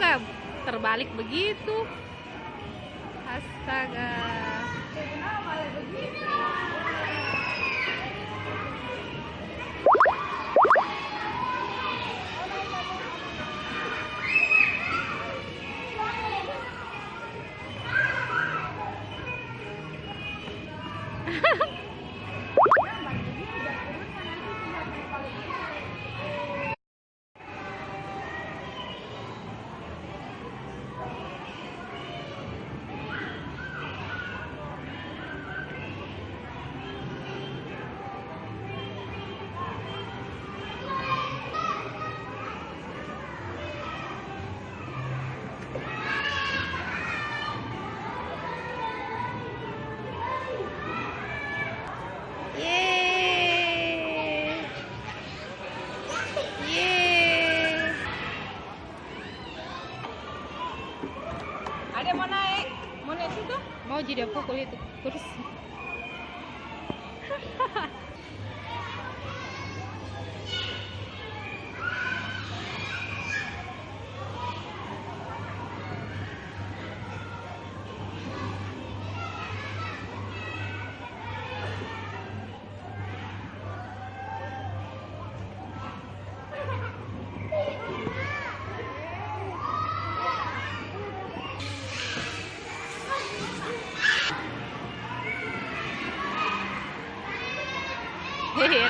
nggak terbalik begitu? Astaga. Adek mau naik situ? Mau jadi pukul itu kursi. Hehehe.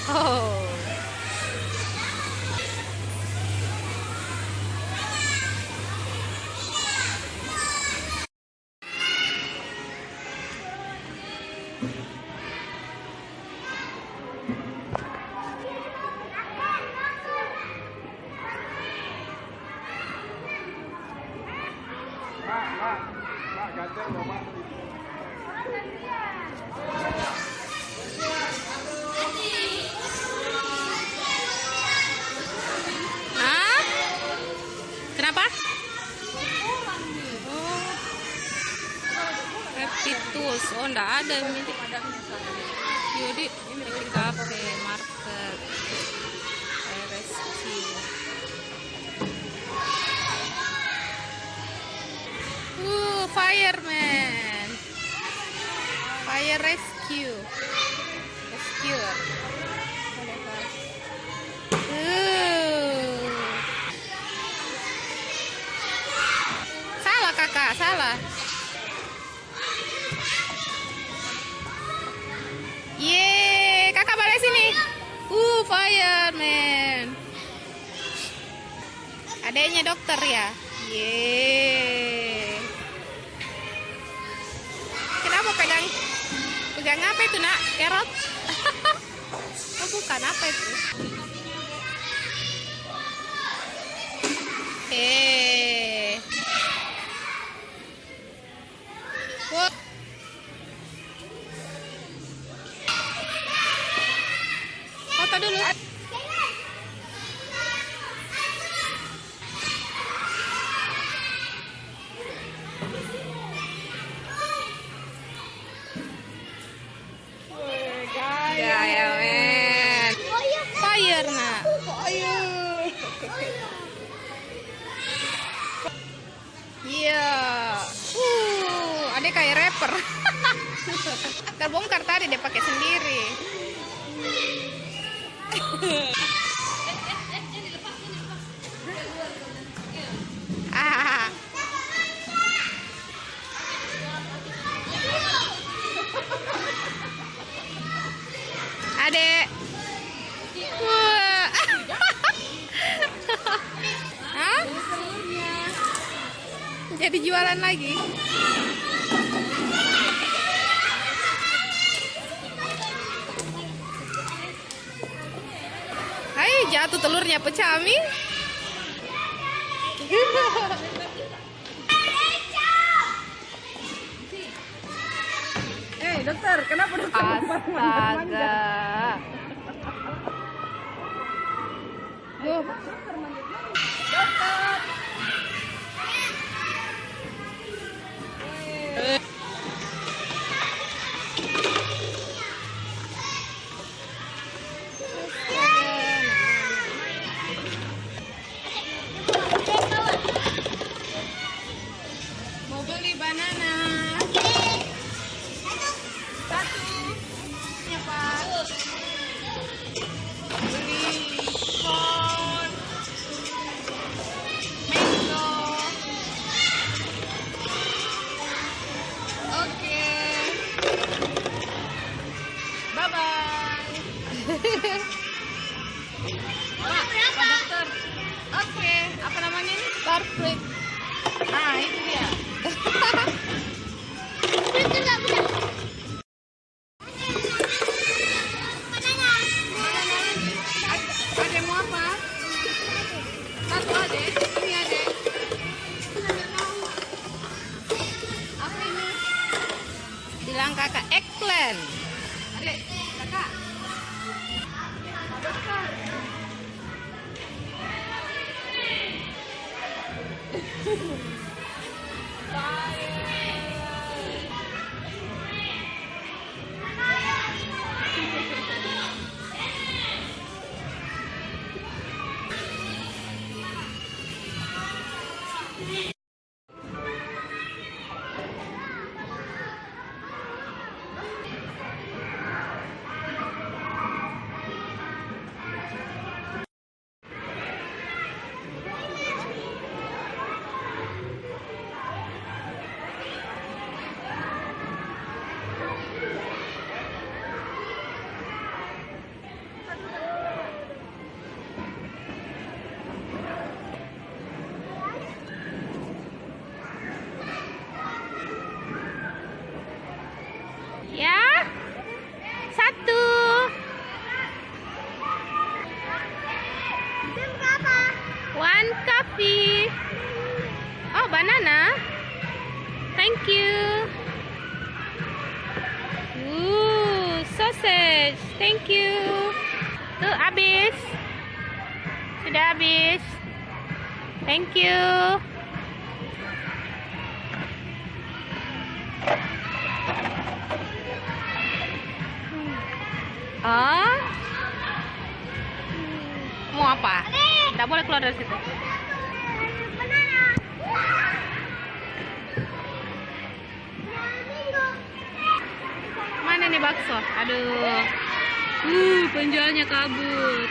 Oh. Pak, gantian Bapak. Hah? Kenapa? Reptitus. Oh, enggak ada yang mirip. Yudi, ini kafe, market, RSC. Fireman. Fire rescue. Rescuer. Salah kakak, salah. Yeay, kakak balik sini. Fireman. Adanya dokter ya. Yeay. Kenapa pegang apa itu nak? Kerot? Oh bukan, apa itu? Wah. Foto dulu. Ya men. Fire nak. Iya. Ada kayak rapper. Terbongkar tadi dia pakai sendiri. Ah. Adek. Wah. Hah? Jadi jualan lagi. Hai, jatuh telurnya pecah, Mi. dokter, kenapa dokter? Astaga. Dokter. Mau beli banana. Satu. Ya, Pak. Beli corn. Mango. Oke. Bye-bye. Pak dokter. Oke, apa namanya ini? Starfruit. Nah, itu dia. Ada mau apa? Satu ada, ini ada. Apa ini? Bilang kakak eggplant. Adek, kakak. Ya, satu. One coffee. Oh, banana. Thank you. Sausage. Thank you. Tuh, habis. Sudah habis. Thank you. Ah, mau apa? Tidak boleh keluar dari situ. Mana nih bakso? Aduh, penjualnya kabur.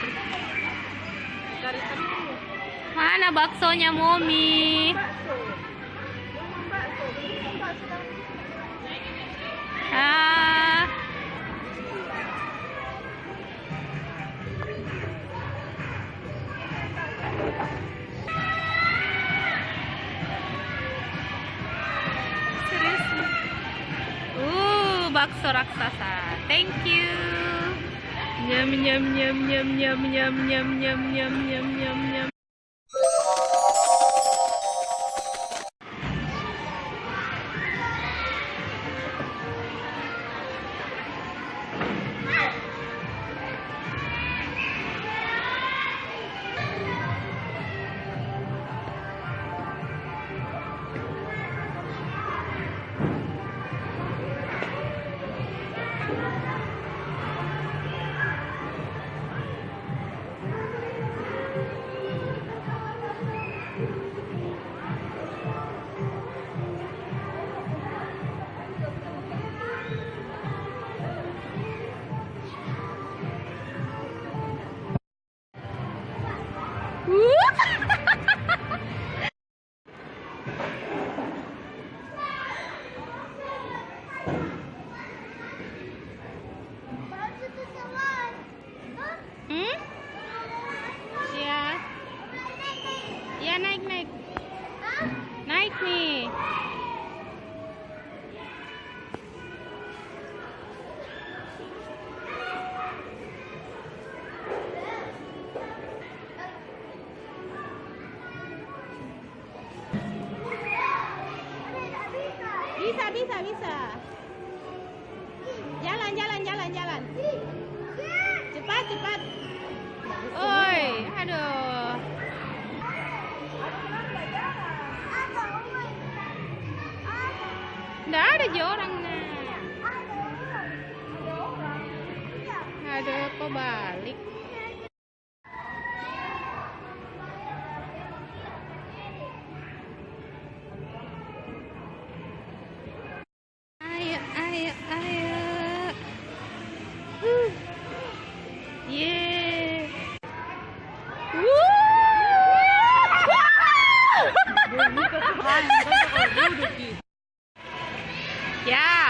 Mana baksonya, Momi? Ah. Bakso raksasa. Thank you. Nyam nyam nyam nyam nyam nyam nyam nyam nyam nyam nyam nyam. Ya naik naik. Naik nih. Bisa. jalan. Cepat, cepat. Oi, aduh. Nggak ada aja orangnya. Aduh, kok balik? Ayo, ayo, ayo. Yeah. Ya.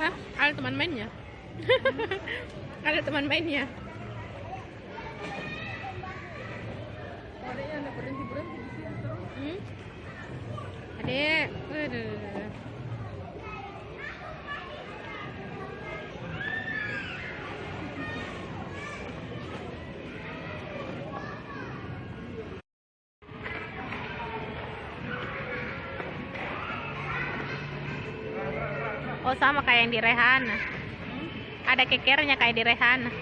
Hah? Ada teman mainnya? Ada teman mainnya? Adeknya ada berhenti-berhenti di sini terus. Adek, aduh. Oh, sama kayak yang di Rehana. Ada kekernya kayak di Rehana.